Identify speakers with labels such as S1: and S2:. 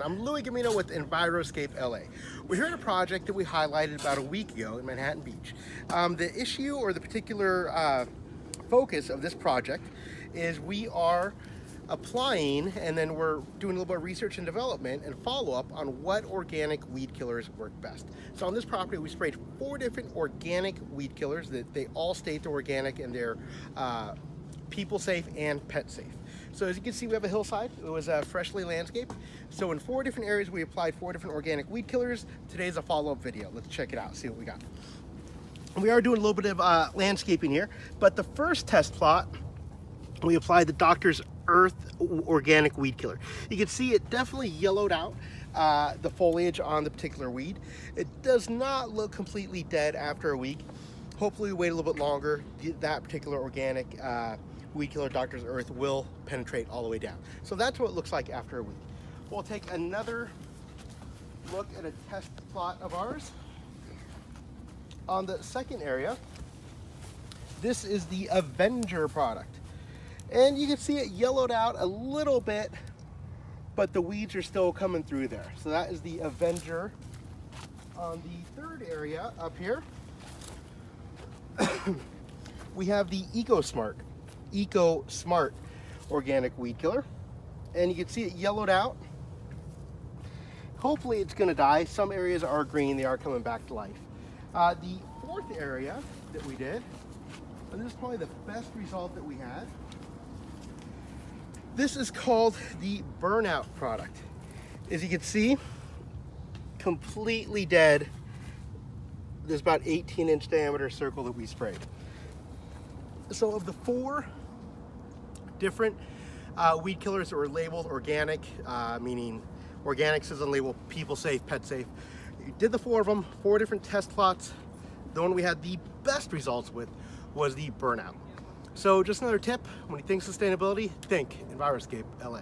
S1: I'm Louie Gamino with EnviroscapeLA. We're here at a project that we highlighted about a week ago in Manhattan Beach. The issue or the particular focus of this project is we are applying, and then we're doing a little bit of research and development and follow-up on what organic weed killers work best. So on this property we sprayed 4 different organic weed killers that they all state they're organic and they're people safe and pet safe. So as you can see, we have a hillside. It was freshly landscaped. So in 4 different areas we applied 4 different organic weed killers. Today's a follow-up video. Let's check it out, see what we got. We are doing a little bit of landscaping here, but the first test plot we applied the Doctor's Earth organic weed killer. You can see it definitely yellowed out the foliage on the particular weed. It does not look completely dead after a week. Hopefully we wait a little bit longer. That particular organic weed killer, Doctor's Earth, will penetrate all the way down. So that's what it looks like after a week. We'll take another look at a test plot of ours. On the second area, this is the Avenger product. And you can see it yellowed out a little bit, but the weeds are still coming through there. So that is the Avenger. On the third area up here, we have the EcoSmart organic weed killer. And you can see it yellowed out. Hopefully it's gonna die. Some areas are green, they are coming back to life. The fourth area that we did, and this is probably the best result that we had, this is called the Burnout product. As you can see, completely dead. There's about 18-inch diameter circle that we sprayed. So of the 4 different weed killers that were labeled organic, meaning organic says on the label people safe, pet safe, we did the 4 of them, 4 different test plots. The one we had the best results with was the Burnout. So just another tip, when you think sustainability, think Enviroscape LA.